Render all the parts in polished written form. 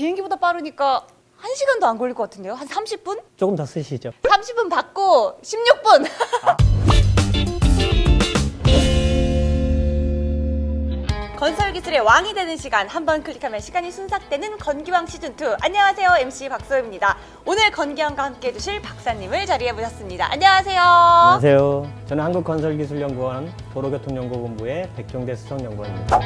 비행기보다 빠르니까 1시간도 안 걸릴 것 같은데요? 한 30분? 조금 더 쓰시죠. 30분 받고 16분! 건설 기술의 왕이 되는 시간, 한번 클릭하면 시간이 순삭되는 건기왕 시즌2. 안녕하세요, MC 박소희입니다. 오늘 건기왕과 함께 해주실 박사님을 자리해 보셨습니다. 안녕하세요. 안녕하세요. 저는 한국건설기술연구원 도로교통연구본부의 백종대 수석연구원입니다.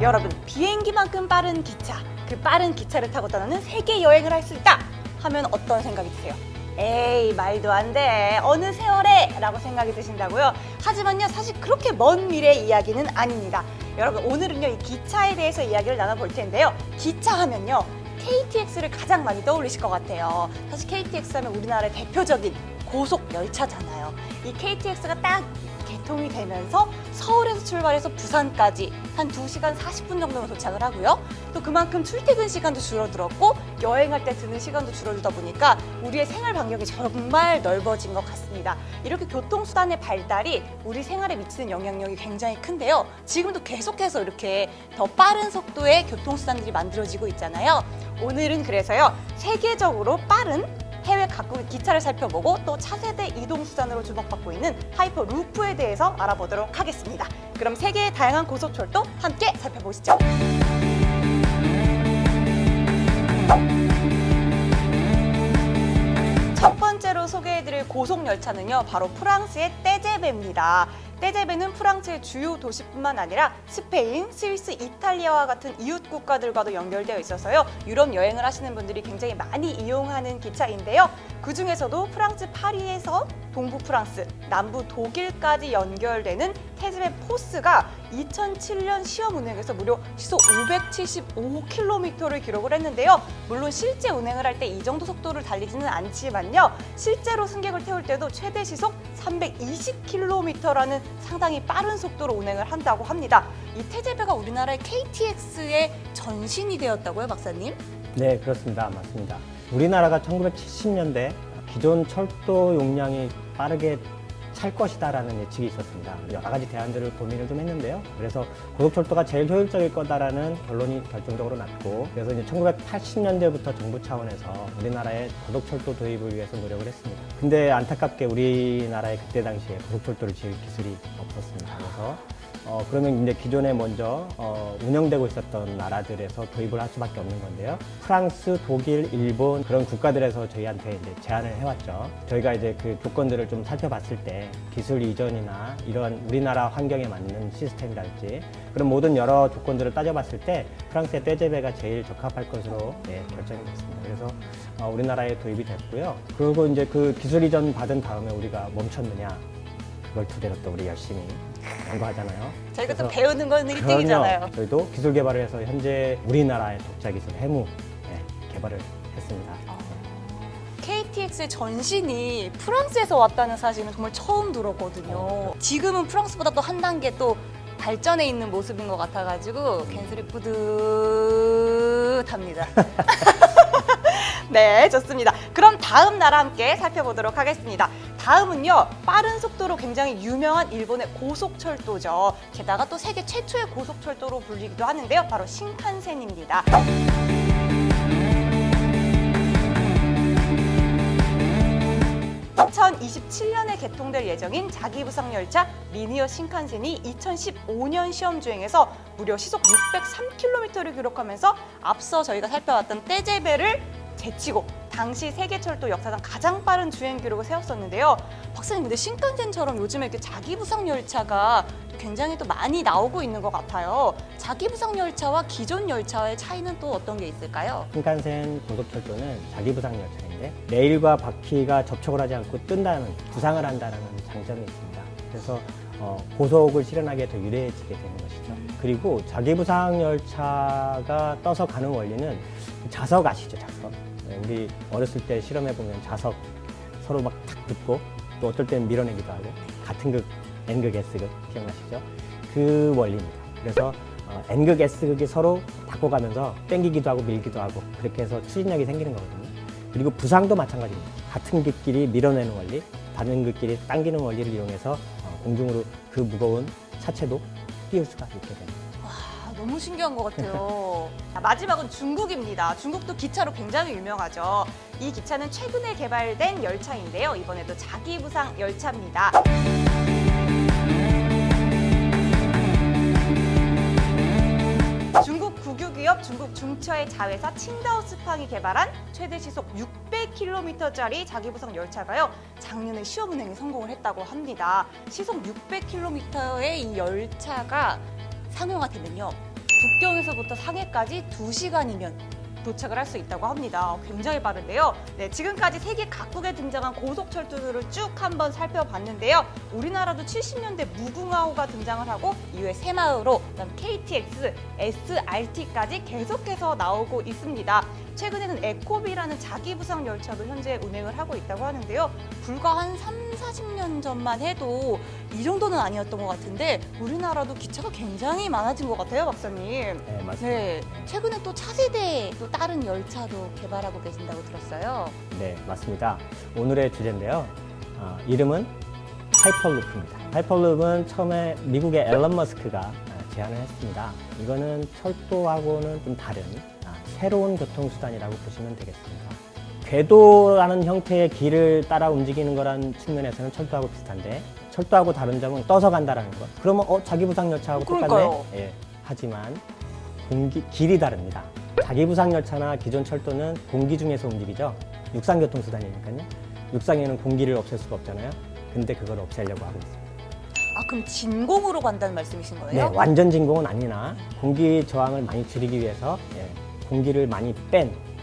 여러분, 비행기만큼 빠른 기차, 그 빠른 기차를 타고 떠나는 세계 여행을 할 수 있다 하면 어떤 생각이 드세요? 에이, 말도 안 돼. 어느 세월에? 라고 생각이 드신다고요? 하지만요, 사실 그렇게 먼 미래의 이야기는 아닙니다. 여러분, 오늘은요, 이 기차에 대해서 이야기를 나눠볼 텐데요. 기차 하면요, KTX를 가장 많이 떠올리실 것 같아요. 사실 KTX 하면 우리나라의 대표적인 고속 열차잖아요. 이 KTX가 딱 개통이 되면서 서울에서 출발해서 부산까지 한 2시간 40분 정도면 도착을 하고요. 또 그만큼 출퇴근 시간도 줄어들었고 여행할 때 드는 시간도 줄어들다 보니까 우리의 생활 반경이 정말 넓어진 것 같습니다. 이렇게 교통수단의 발달이 우리 생활에 미치는 영향력이 굉장히 큰데요. 지금도 계속해서 이렇게 더 빠른 속도의 교통수단들이 만들어지고 있잖아요. 오늘은 그래서요, 세계적으로 빠른 해외 각국의 기차를 살펴보고 또 차세대 이동수단으로 주목받고 있는 하이퍼루프에 대해서 알아보도록 하겠습니다. 그럼 세계의 다양한 고속철도 함께 살펴보시죠. 첫 번째로 소개해드릴 고속열차는요, 바로 프랑스의 떼제베입니다. 떼제베는 프랑스의 주요 도시뿐만 아니라 스페인, 스위스, 이탈리아와 같은 이웃 국가들과도 연결되어 있어서요, 유럽 여행을 하시는 분들이 굉장히 많이 이용하는 기차인데요. 그 중에서도 프랑스 파리에서 동부 프랑스, 남부 독일까지 연결되는 떼제베 포스가 2007년 시험 운행에서 무려 시속 575km를 기록을 했는데요. 물론 실제 운행을 할 때 이 정도 속도를 달리지는 않지만요, 실제로 승객을 태울 때도 최대 시속 320km라는 상당히 빠른 속도로 운행을 한다고 합니다. 이 떼제베가 우리나라의 KTX의 전신이 되었다고요, 박사님? 네, 그렇습니다. 맞습니다. 우리나라가 1970년대 기존 철도 용량이 빠르게 찰 것이다라는 예측이 있었습니다. 여러 가지 대안들을 고민을 좀 했는데요. 그래서 고속철도가 제일 효율적일 거다라는 결론이 결정적으로 났고, 그래서 이제 1980년대부터 정부 차원에서 우리나라의 고속철도 도입을 위해서 노력을 했습니다. 근데 안타깝게 우리나라에 그때 당시에 고속철도를 지을 기술이 없었습니다. 그래서 그러면 이제 기존에 먼저 운영되고 있었던 나라들에서 도입을 할 수밖에 없는 건데요. 프랑스, 독일, 일본 그런 국가들에서 저희한테 이제 제안을 해왔죠. 저희가 이제 그 조건들을 좀 살펴봤을 때 기술 이전이나 이런 우리나라 환경에 맞는 시스템이랄지 그런 모든 여러 조건들을 따져봤을 때 프랑스의 떼제베가 제일 적합할 것으로 결정이 됐습니다. 그래서 우리나라에 도입이 됐고요. 그리고 이제 그 기술 이전 받은 다음에 우리가 멈췄느냐? 그걸 토대로 또 우리 열심히 연구하잖아요. 저희가 또 배우는 건 그럼요. 1등이잖아요. 저희도 기술 개발을 해서 현재 우리나라의 독자 기술 해무 개발을 했습니다. KTX의 전신이 프랑스에서 왔다는 사실은 정말 처음 들었거든요. 지금은 프랑스보다 또 한 단계 또 발전해 있는 모습인 것 같아가지고 괜스레 뿌듯합니다. 네, 좋습니다. 그럼 다음 나라 함께 살펴보도록 하겠습니다. 다음은요, 빠른 속도로 굉장히 유명한 일본의 고속철도죠. 게다가 또 세계 최초의 고속철도로 불리기도 하는데요. 바로 신칸센입니다. 2027년에 개통될 예정인 자기부상 열차 리니어 신칸센이 2015년 시험 주행에서 무려 시속 603km를 기록하면서 앞서 저희가 살펴봤던 떼제베를 제치고 당시 세계철도 역사상 가장 빠른 주행 기록을 세웠었는데요. 박사님, 근데 신칸센처럼 요즘에 이렇게 자기부상 열차가 굉장히 또 많이 나오고 있는 것 같아요. 자기부상 열차와 기존 열차의 차이는 또 어떤 게 있을까요? 신칸센 고속철도는 자기부상 열차인데 레일과 바퀴가 접촉을 하지 않고 뜬다는, 부상을 한다는 장점이 있습니다. 그래서 고속을 실현하기에 더 유리해지게 되는 것이죠. 그리고 자기부상 열차가 떠서 가는 원리는 자석 아시죠? 자석. 우리 어렸을 때 실험해보면 자석 서로 막 탁 붙고 또 어떨 때는 밀어내기도 하고 같은 극, N극, S극 기억나시죠? 그 원리입니다. 그래서 N극, S극이 서로 바꿔가면서 당기기도 하고 밀기도 하고 그렇게 해서 추진력이 생기는 거거든요. 그리고 부상도 마찬가지입니다. 같은 극끼리 밀어내는 원리, 다른 극끼리 당기는 원리를 이용해서 공중으로 그 무거운 차체도 띄울 수가 있게 됩니다. 와, 너무 신기한 것 같아요. 마지막은 중국입니다. 중국도 기차로 굉장히 유명하죠. 이 기차는 최근에 개발된 열차인데요. 이번에도 자기부상 열차입니다. 중국 국유기업 중국 중처의 자회사 칭다오스팡이 개발한 최대 시속 600km짜리 자기부상 열차가요. 작년에 시험 운행에 성공을 했다고 합니다. 시속 600km의 이 열차가 상용화 되면요. 북경에서부터 상해까지 2시간이면 도착을 할 수 있다고 합니다. 굉장히 빠른데요. 네, 지금까지 세계 각국에 등장한 고속철도를 쭉 한번 살펴봤는데요. 우리나라도 70년대 무궁화호가 등장을 하고 이후에 새마을호, 그다음 KTX, SRT까지 계속해서 나오고 있습니다. 최근에는 에코비라는 자기부상 열차도 현재 운행을 하고 있다고 하는데요. 불과 한 40년 전만 해도 이 정도는 아니었던 것 같은데 우리나라도 기차가 굉장히 많아진 것 같아요, 박사님. 네, 맞습니다. 네, 최근에 또 차세대 또 다른 열차도 개발하고 계신다고 들었어요. 네, 맞습니다. 오늘의 주제인데요. 이름은 하이퍼루프입니다. 하이퍼루프는 처음에 미국의 앨런 머스크가 제안을 했습니다. 이거는 철도하고는 좀 다른 새로운 교통수단이라고 보시면 되겠습니다. 궤도라는 형태의 길을 따라 움직이는 거란 측면에서는 철도하고 비슷한데 철도하고 다른 점은 떠서 간다라는 것. 그러면 자기부상 열차하고 그러니까요. 똑같네? 예. 하지만 길이 다릅니다. 자기부상 열차나 기존 철도는 공기 중에서 움직이죠. 육상교통수단이니까요. 육상에는 공기를 없앨 수가 없잖아요. 근데 그걸 없애려고 하고 있습니다. 아, 그럼 진공으로 간다는 말씀이신 네, 거예요? 완전 진공은 아니나 공기 저항을 많이 줄이기 위해서 공기를 많이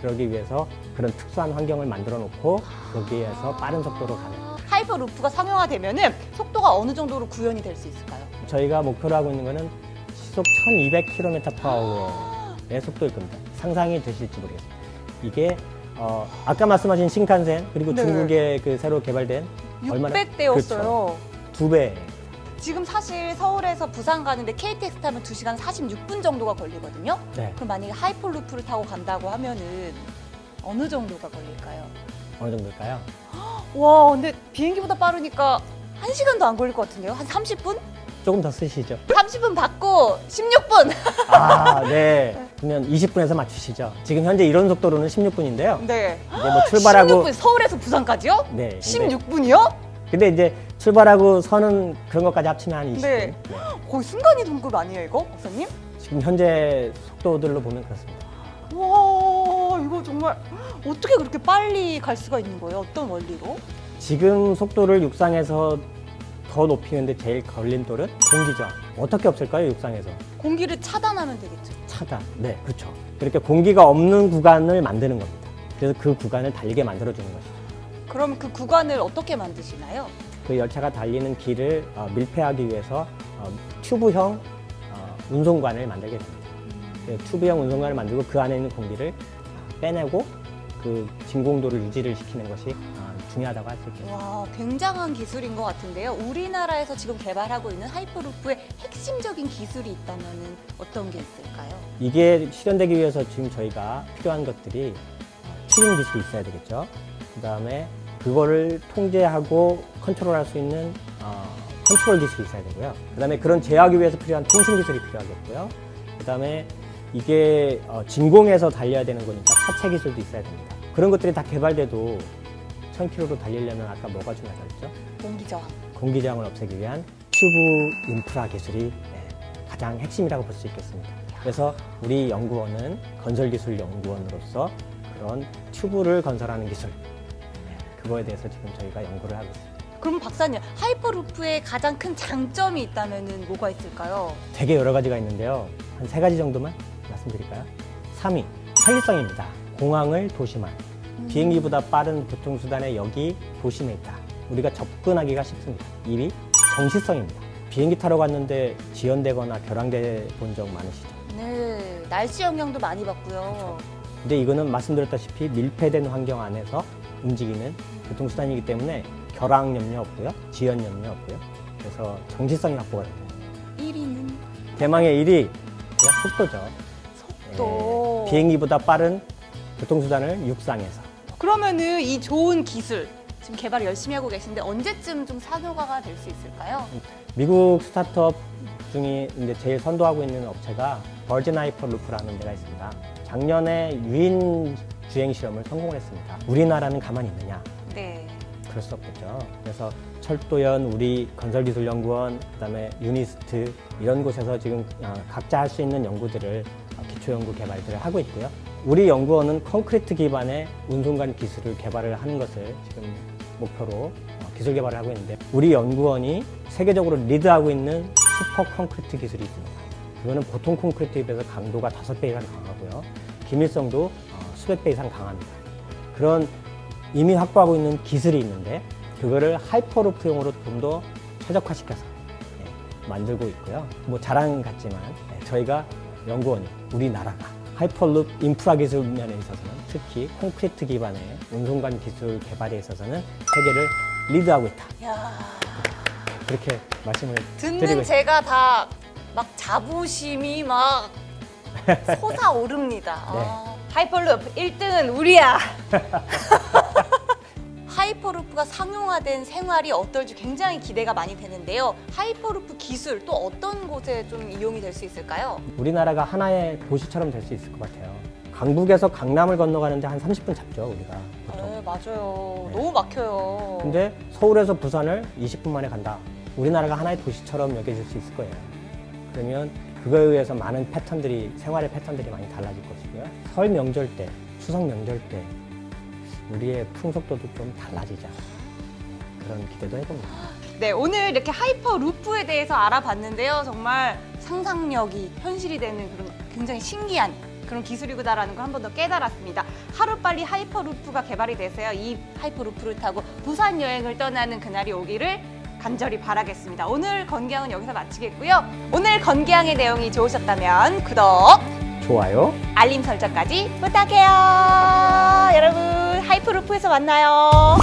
그러기 위해서 그런 특수한 환경을 만들어 놓고 거기에서 빠른 속도로 가는. 하이퍼루프가 상용화되면은 속도가 어느 정도로 구현이 될 수 있을까요? 저희가 목표로 하고 있는 거는 시속 1200km/h의 속도일 겁니다. 상상이 되실지 모르겠습니다. 이게 아까 말씀하신 신칸센 그리고 네. 중국의 그 새로 개발된 600대였어요. 2배. 지금 사실 서울에서 부산 가는데 KTX 타면 2시간 46분 정도가 걸리거든요. 네. 그럼 만약에 하이퍼루프를 타고 간다고 하면은 어느 정도가 걸릴까요? 어느 정도일까요? 와, 근데 비행기보다 빠르니까 1시간도 안 걸릴 것 같은데요? 한 30분? 조금 더 쓰시죠. 30분 받고 16분! 네. 그러면 20분에서 맞추시죠. 지금 현재 이론 속도로는 16분인데요. 네. 이제 뭐 출발하고 16분, 서울에서 부산까지요? 네. 16분이요? 근데 이제 출발하고 서는 그런 것까지 합치면 한 20분. 네. 거의 순간이동급 아니에요, 이거? 박사님? 지금 현재 속도들로 보면 그렇습니다. 와, 이거 정말 어떻게 그렇게 빨리 갈 수가 있는 거예요? 어떤 원리로? 지금 속도를 육상에서 더 높이는데 제일 걸림돌은 공기죠. 어떻게 없을까요, 육상에서? 공기를 차단하면 되겠죠. 차단. 네, 그렇죠. 그렇게 공기가 없는 구간을 만드는 겁니다. 그래서 그 구간을 달리게 만들어주는 것이죠. 그럼 그 구간을 어떻게 만드시나요? 그 열차가 달리는 길을 밀폐하기 위해서 튜브형 운송관을 만들게 됩니다. 그 튜브형 운송관을 만들고 그 안에 있는 공기를 빼내고 그 진공도를 유지를 시키는 것이 중요하다고 할 수 있겠습니다. 와, 굉장한 기술인 것 같은데요. 우리나라에서 지금 개발하고 있는 하이퍼루프의 핵심적인 기술이 있다면 어떤 게 있을까요? 이게 실현되기 위해서 지금 저희가 필요한 것들이 추진 기술이 있어야 되겠죠. 그 다음에 그거를 통제하고 컨트롤할 수 있는 컨트롤 기술이 있어야 되고요. 그 다음에 그런 제어하기 위해서 필요한 통신 기술이 필요하겠고요. 그 다음에 이게 진공에서 달려야 되는 거니까 차체 기술도 있어야 됩니다. 그런 것들이 다 개발돼도 1000km로 달리려면 아까 뭐가 중요하다고 했죠? 공기저항. 공기 저항을 없애기 위한 튜브 인프라 기술이 가장 핵심이라고 볼 수 있겠습니다. 그래서 우리 연구원은 건설기술연구원으로서 그런 튜브를 건설하는 기술, 그거에 대해서 지금 저희가 연구를 하고 있습니다. 그럼 박사님, 하이퍼루프의 가장 큰 장점이 있다면 뭐가 있을까요? 되게 여러 가지가 있는데요. 한 3가지 정도만 말씀드릴까요? 3위, 편리성입니다. 공항을 도심화. 비행기보다 빠른 교통수단의 역이 도심에 있다. 우리가 접근하기가 쉽습니다. 2위, 정시성입니다. 비행기 타러 갔는데 지연되거나 결항돼 본 적 많으시죠? 네, 날씨 영향도 많이 받고요. 근데 이거는 말씀드렸다시피 밀폐된 환경 안에서 움직이는 교통수단이기 때문에 결항 염려 없고요. 지연 염려 없고요. 그래서 정시성이 확보가 됩니다. 1위는 대망의 1위, 속도죠. 속도. 비행기보다 빠른 교통수단을 육상에서. 그러면은 이 좋은 기술 지금 개발 열심히 하고 계신데 언제쯤 좀 상용화가 될 수 있을까요? 미국 스타트업 중에 이제 제일 선도하고 있는 업체가 버진 하이퍼루프라는 데가 있습니다. 작년에 유인 주행 실험을 성공했습니다. 우리나라는 가만히 있느냐? 네. 그럴 수 없겠죠. 그래서 철도연, 우리 건설기술연구원, 그다음에 유니스트 이런 곳에서 지금 각자 할 수 있는 연구들을 기초연구 개발들을 하고 있고요. 우리 연구원은 콘크리트 기반의 운송관 기술을 개발을 하는 것을 지금 목표로 기술 개발을 하고 있는데 우리 연구원이 세계적으로 리드하고 있는 슈퍼 콘크리트 기술이 있습니다. 그거는 보통 콘크리트에 비해서 강도가 5배 이상 강하고요. 기밀성도 수백 배 이상 강합니다. 그런 이미 확보하고 있는 기술이 있는데 그거를 하이퍼루프용으로 좀 더 최적화시켜서 만들고 있고요. 뭐 자랑 같지만 저희가 연구원이 우리나라가 하이퍼루프 인프라 기술 면에 있어서는 특히 콘크리트 기반의 운송관 기술 개발에 있어서는 세계를 리드하고 있다. 야. 그렇게 말씀을 듣는 드리고 제가 다 막 자부심이 막 솟아오릅니다. 아, 하이퍼루프 1등은 우리야. 하이퍼루프가 상용화된 생활이 어떨지 굉장히 기대가 많이 되는데요. 하이퍼루프 기술 또 어떤 곳에 좀 이용이 될 수 있을까요? 우리나라가 하나의 도시처럼 될 수 있을 것 같아요. 강북에서 강남을 건너가는데 한 30분 잡죠, 우리가 보통. 네, 맞아요. 네. 너무 막혀요. 근데 서울에서 부산을 20분 만에 간다. 우리나라가 하나의 도시처럼 여겨질 수 있을 거예요. 그러면 그거에 의해서 많은 패턴들이, 생활의 패턴들이 많이 달라질 것이고요. 설 명절 때, 추석 명절 때 우리의 풍속도도 좀 달라지자. 그런 기대도 해봅니다. 네, 오늘 이렇게 하이퍼루프에 대해서 알아봤는데요. 정말 상상력이 현실이 되는 그런 굉장히 신기한 그런 기술이구나라는 걸 한 번 더 깨달았습니다. 하루빨리 하이퍼루프가 개발이 돼서요. 이 하이퍼루프를 타고 부산 여행을 떠나는 그날이 오기를 간절히 바라겠습니다. 오늘 건기양은 여기서 마치겠고요. 오늘 건기양의 내용이 좋으셨다면 구독, 좋아요. 알림 설정까지 부탁해요. 여러분, 하이퍼루프에서 만나요.